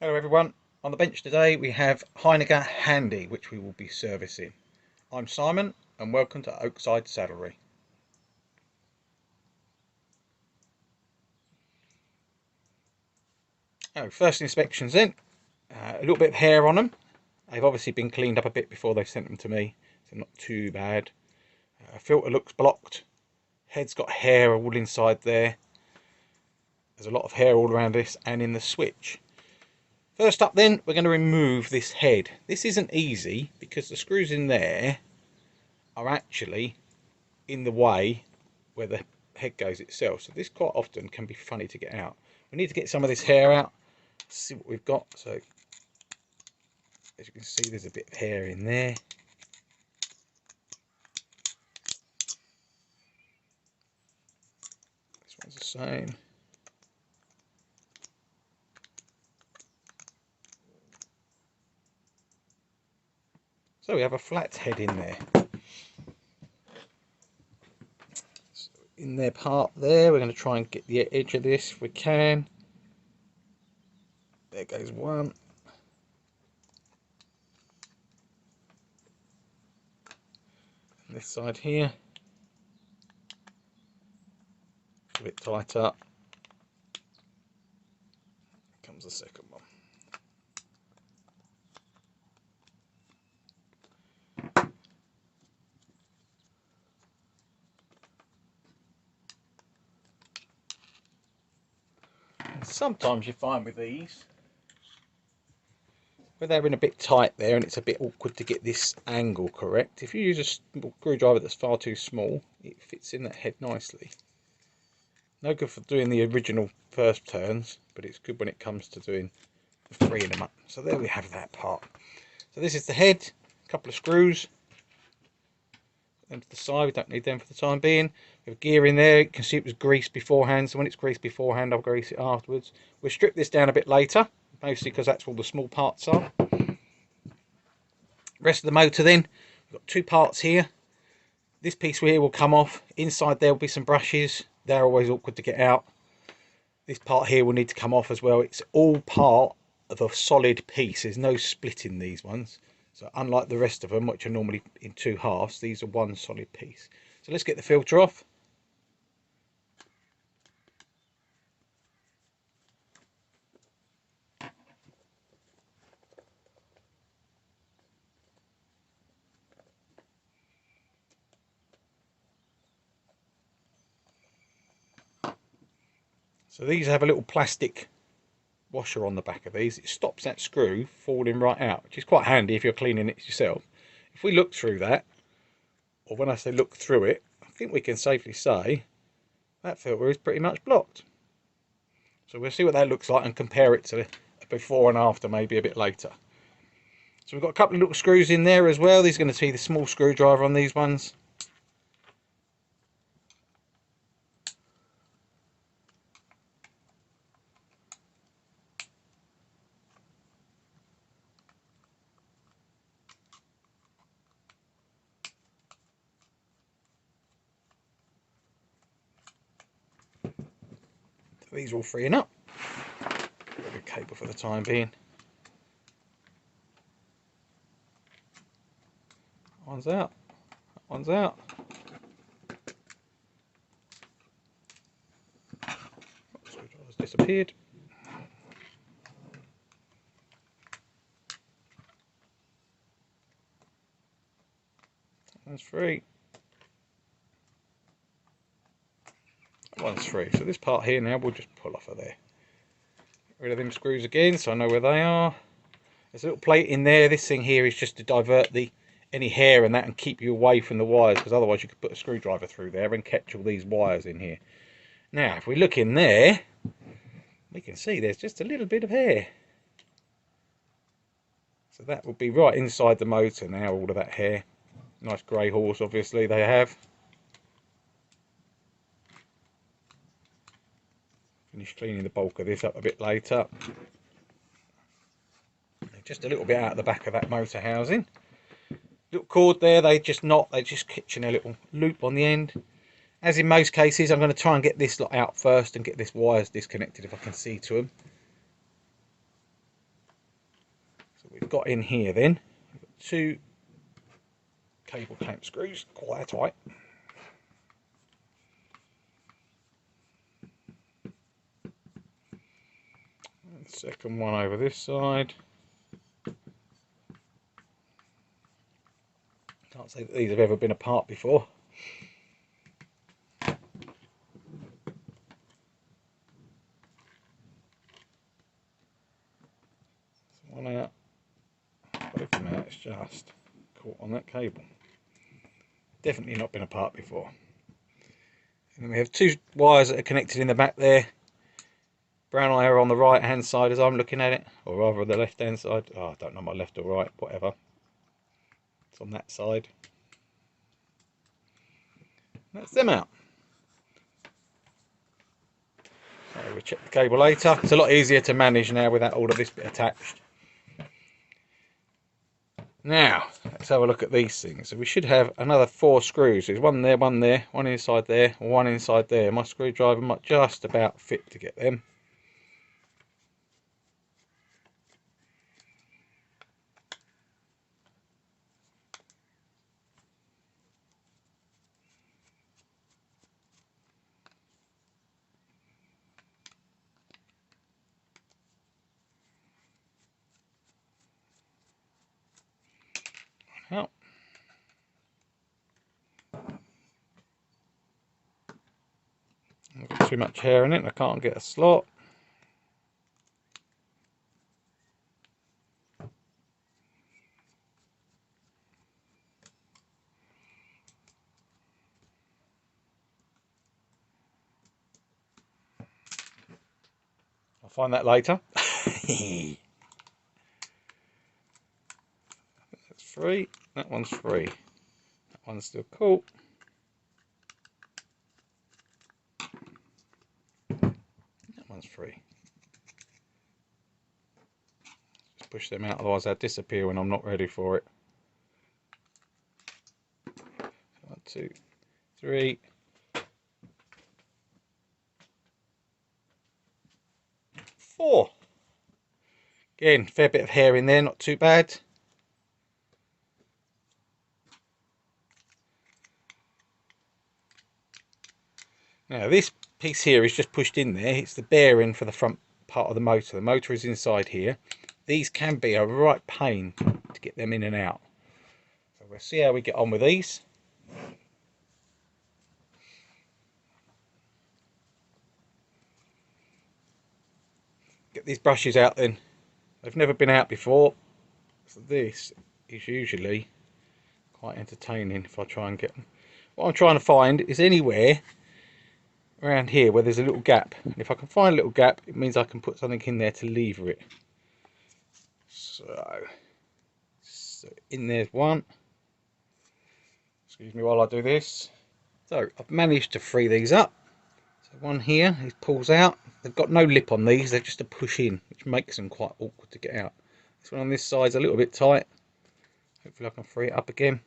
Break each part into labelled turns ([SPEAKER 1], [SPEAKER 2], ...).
[SPEAKER 1] Hello everyone, on the bench today we have Heiniger Handy, which we will be servicing. I'm Simon and welcome to Oakside Saddlery. First inspections then, a little bit of hair on them. They've obviously been cleaned up a bit before they've sent them to me, so not too bad. Filter looks blocked, head's got hair all inside there. There's a lot of hair all around this and in the switch. First up then, we're going to remove this head. This isn't easy because the screws in there are actually in the way where the head goes itself. So this quite often can be funny to get out. We need to get some of this hair out, see what we've got. So as you can see, there's a bit of hair in there. This one's the same. So we have a flat head in there. So in their part there, we're going to try and get the edge of this if we can. There goes one. And this side here, a bit tight up. Here comes the second one. Sometimes you find with these, where they're in a bit tight there and it's a bit awkward to get this angle correct, if you use a screwdriver that's far too small, it fits in that head nicely. No good for doing the original first turns, but it's good when it comes to doing the freeing them up. So there we have that part. So this is the head, a couple of screws, and to the side, we don't need them for the time being. We have gear in there. You can see it was greased beforehand, so when it's greased beforehand I'll grease it afterwards. We'll strip this down a bit later, mostly because that's where all the small parts are. Rest of the motor then, we've got two parts here. This piece here will come off. Inside there will be some brushes. They're always awkward to get out. This part here will need to come off as well. It's all part of a solid piece. There's no splitting these ones. So unlike the rest of them, which are normally in two halves, these are one solid piece. So let's get the filter off. So these have a little plastic washer on the back of these. It stops that screw falling right out, which is quite handy if you're cleaning it yourself. If we look through that, or when I say look through it, I think we can safely say that filter is pretty much blocked. So we'll see what that looks like and compare it to before and after, maybe a bit later. So we've got a couple of little screws in there as well. These are going to see the small screwdriver on these ones. So these are all freeing up. Got a good cable for the time being. One's out. One's out. Screwdriver's disappeared. One's free. One's free. So this part here now we'll just pull off of there. Get rid of them screws again so I know where they are. There's a little plate in there. This thing here is just to divert any hair and that and keep you away from the wires, because otherwise you could put a screwdriver through there and catch all these wires in here. Now if we look in there, we can see there's just a little bit of hair. So that will be right inside the motor now, all of that hair. Nice grey horse obviously they have. Finish cleaning the bulk of this up a bit later. Just a little bit out of the back of that motor housing. Little cord there, they just catching a little loop on the end. As in most cases, I'm going to try and get this lot out first and get this wires disconnected if I can see to them. we've got in here then, we've got 2 cable clamp screws, quite tight. And second one over this side. Can't say that these have ever been apart before. One out, both of them out, it's just caught on that cable. Definitely not been apart before. And then we have 2 wires that are connected in the back there. Brown wire on the right hand side as I'm looking at it, or rather the left hand side. Oh, I don't know my left or right, whatever. It's on that side. That's them out. So we'll check the cable later. It's a lot easier to manage now without all of this bit attached. Now, let's have a look at these things. So we should have another 4 screws. There's one there, one inside there, one inside there. My screwdriver might just about fit to get them. Out. I've got too much hair in it, I can't get a slot. I'll find that later. That's free, that one's free. That one's still cool. That one's free. Just push them out, otherwise they'll disappear when I'm not ready for it. 1, 2, 3. 4. Again, fair bit of hair in there, not too bad. Now this piece here is just pushed in there. It's the bearing for the front part of the motor. The motor is inside here. These can be a right pain to get them in and out. So we'll see how we get on with these. Get these brushes out then. They've never been out before. So this is usually quite entertaining if I try and get them. What I'm trying to find is anywhere around here where there's a little gap. And if I can find a little gap, it means I can put something in there to lever it. So in there's one. Excuse me while I do this. So I've managed to free these up. So one here, it pulls out. They've got no lip on these, they're just a push in, which makes them quite awkward to get out. This one on this side's a little bit tight. Hopefully I can free it up again.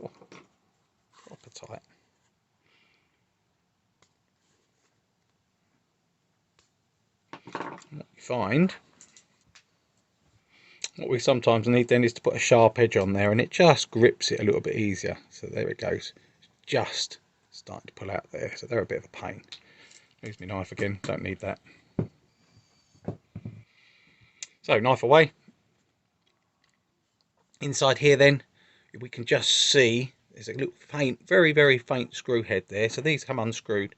[SPEAKER 1] Oh, proper tight. And what we find, what we sometimes need then is to put a sharp edge on there, and it just grips it a little bit easier. So there it goes, it's just starting to pull out there, so they're a bit of a pain. Use my knife again, don't need that. So knife away. Inside here then, we can just see there's a little faint, very faint screw head there. So these come unscrewed.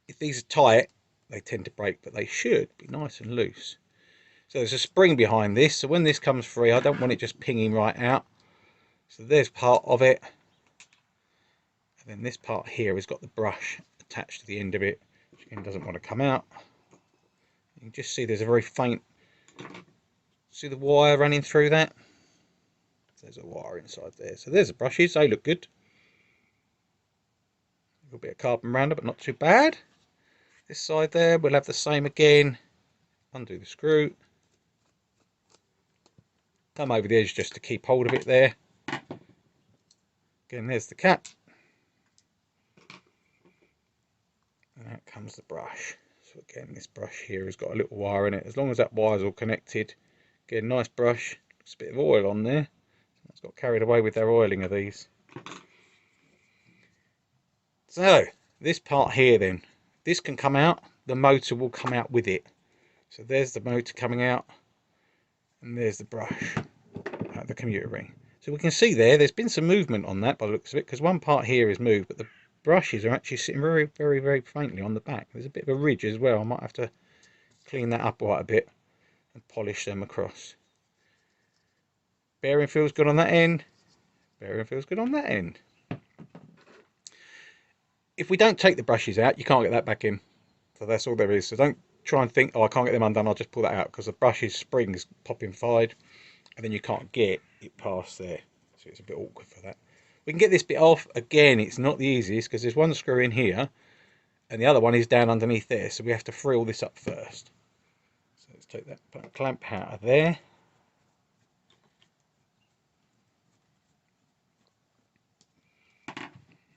[SPEAKER 1] If these are tight, they tend to break, but they should be nice and loose. So there's a spring behind this, so when this comes free, I don't want it just pinging right out. So there's part of it. And then this part here has got the brush attached to the end of it, which again doesn't want to come out. You can just see there's a very faint, see the wire running through that? There's a wire inside there. So there's the brushes, they look good. A little bit of carbon rounder, but not too bad. This side there, we'll have the same again. Undo the screw. Come over the edge just to keep hold of it there. Again, there's the cap. And out comes the brush. So again, this brush here has got a little wire in it. As long as that wire's all connected, get a nice brush. There's a bit of oil on there. It's got carried away with their oiling of these. So this part here then, this can come out, the motor will come out with it. So there's the motor coming out, and there's the brush at the commuter ring. So we can see there's been some movement on that by the looks of it, because one part here is moved, but the brushes are actually sitting very, very, very faintly on the back. There's a bit of a ridge as well. I might have to clean that up quite a bit and polish them across. Bearing feels good on that end. Bearing feels good on that end. If we don't take the brushes out, you can't get that back in. So that's all there is. So don't try and think, oh, I can't get them undone, I'll just pull that out, because the brushes springs pop inside and then you can't get it past there. So it's a bit awkward for that. We can get this bit off. Again, it's not the easiest because there's one screw in here and the other one is down underneath there. So we have to free all this up first. So let's take that clamp out of there.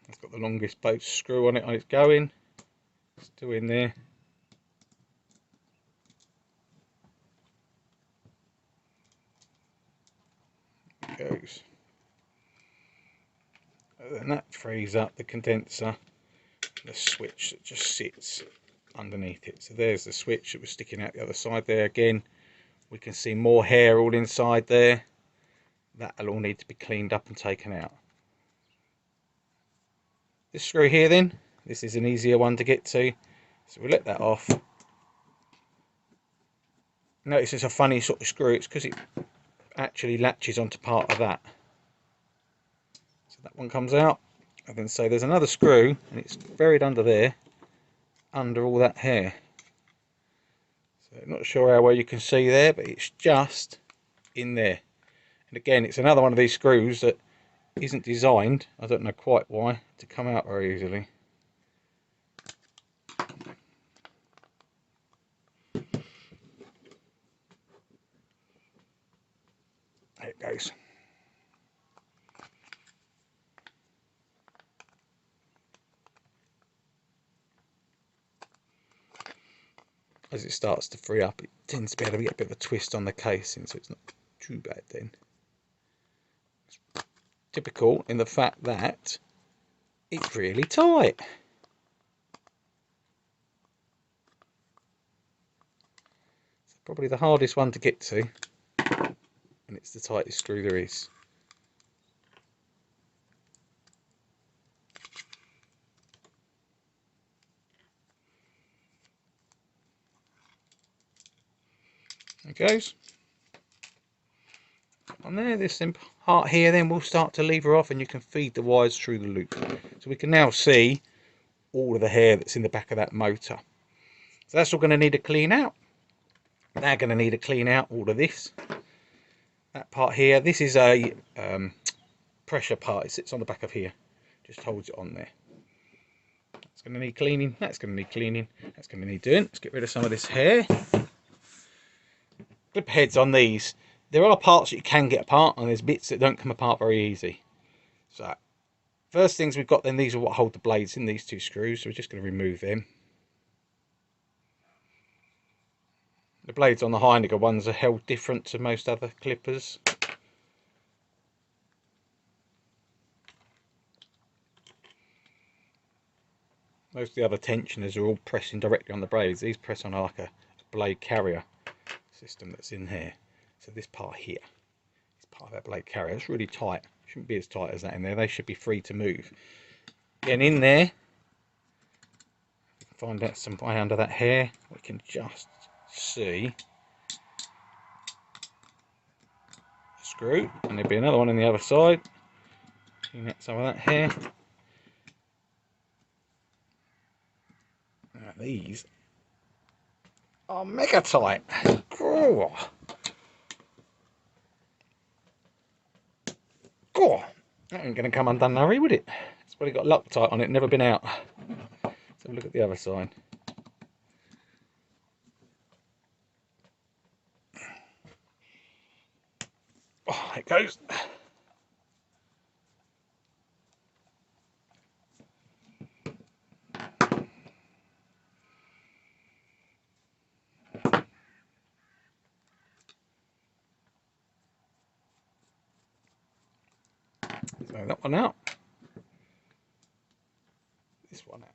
[SPEAKER 1] It's got the longest bolt screw on it and it's going. Still in there. It goes. And then that frees up the condenser, the switch that just sits underneath it. So there's the switch that was sticking out the other side there. Again, we can see more hair all inside there. That'll all need to be cleaned up and taken out. This screw here then, this is an easier one to get to. So we'll let that off. Notice it's a funny sort of screw. It's because it actually latches onto part of that. So that one comes out. And then so there's another screw and it's buried under there, under all that hair. So I'm not sure how well you can see there, but it's just in there. And again, it's another one of these screws that isn't designed, I don't know quite why, to come out very easily. There it goes. As it starts to free up, it tends to be able to get a bit of a twist on the casing, so it's not too bad then. It's typical in the fact that it's really tight. It's probably the hardest one to get to, and it's the tightest screw there is. There it goes. On there, this part here then will start to lever off and you can feed the wires through the loop. So we can now see all of the hair that's in the back of that motor. So that's all going to need a clean out. They're going to need to clean out all of this. That part here, this is a pressure part. It sits on the back of here. Just holds it on there. That's going to need cleaning. That's going to need cleaning. That's going to need doing. Let's get rid of some of this hair. Clip heads on these. There are parts that you can get apart and there's bits that don't come apart very easy. So first things we've got then, these are what hold the blades in, these two screws. So we're just going to remove them. The blades on the Heiniger ones are held different to most other clippers. Most of the other tensioners are all pressing directly on the blades. These press on like a blade carrier system that's in here. So this part here is part of that blade carrier. It's really tight. Shouldn't be as tight as that in there. They should be free to move. Again, in there, you can find out some way under that hair. We can just see a screw, and there'll be another one on the other side. Clean out some of that hair. Now these are mega tight. Oh. Oh, that ain't going to come undone, Harry, would it? It's probably got Loctite on it, never been out. Let's have a look at the other side. Oh, there it goes. So that one out. This one out.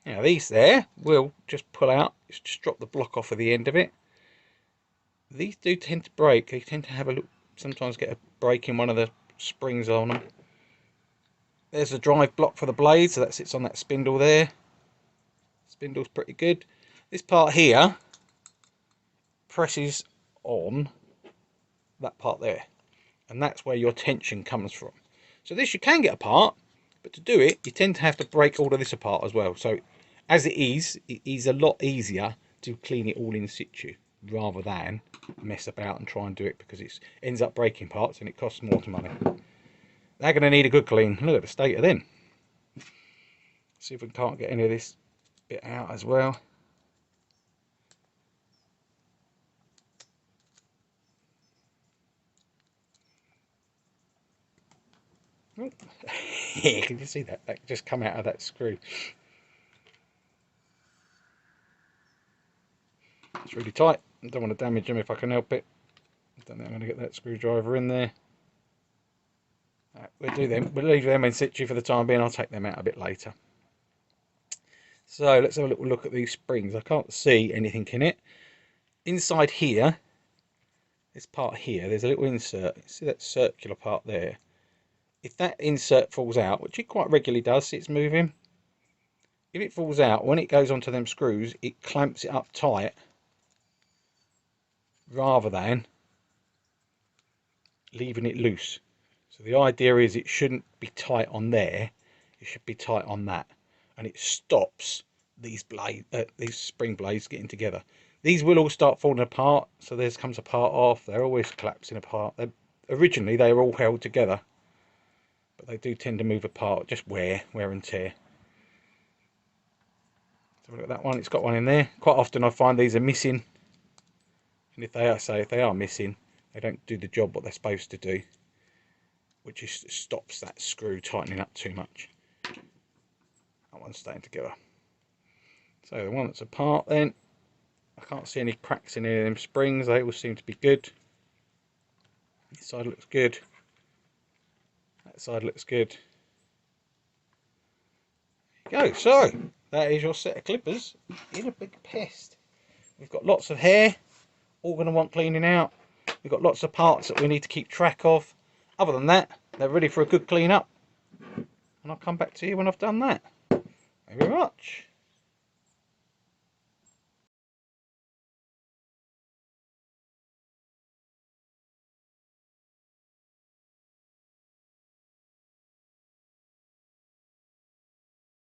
[SPEAKER 1] Now these there will just pull out, just drop the block off of the end of it. These do tend to break. They tend to have a look, sometimes get a break in one of the springs on them. There's the drive block for the blade, so that sits on that spindle there. Spindle's pretty good. This part here presses on that part there, and that's where your tension comes from. So this you can get apart, but to do it you tend to have to break all of this apart as well. So as it is a lot easier to clean it all in situ rather than mess about and try and do it, because it ends up breaking parts and it costs more money. They're going to need a good clean. Look at the state of them. See if we can't get any of this bit out as well. Oh. Yeah, can you see that? That just come out of that screw. It's really tight. I don't want to damage them if I can help it. I don't think I'm going to get that screwdriver in there. Right, we'll do them. We'll leave them in situ for the time being. I'll take them out a bit later. So let's have a little look at these springs. I can't see anything in it. Inside here, this part here, there's a little insert. See that circular part there? If that insert falls out, which it quite regularly does, see it's moving. If it falls out, when it goes onto them screws, it clamps it up tight rather than leaving it loose. So the idea is it shouldn't be tight on there, it should be tight on that, and it stops these spring blades getting together. These will all start falling apart, so there's comes a part off. They're always collapsing apart. Originally they were all held together, but they do tend to move apart, just wear and tear. So look at that one, it's got one in there. Quite often I find these are missing, and if they are missing, they don't do the job what they're supposed to do, which is stops that screw tightening up too much. That one's staying together. So the one that's apart then, I can't see any cracks in any of them springs. They all seem to be good. This side looks good. That side looks good. There you go. So that is your set of clippers in a big pest. We've got lots of hair, all going to want cleaning out. We've got lots of parts that we need to keep track of. Other than that, they're ready for a good clean up. And I'll come back to you when I've done that. Thank you very much.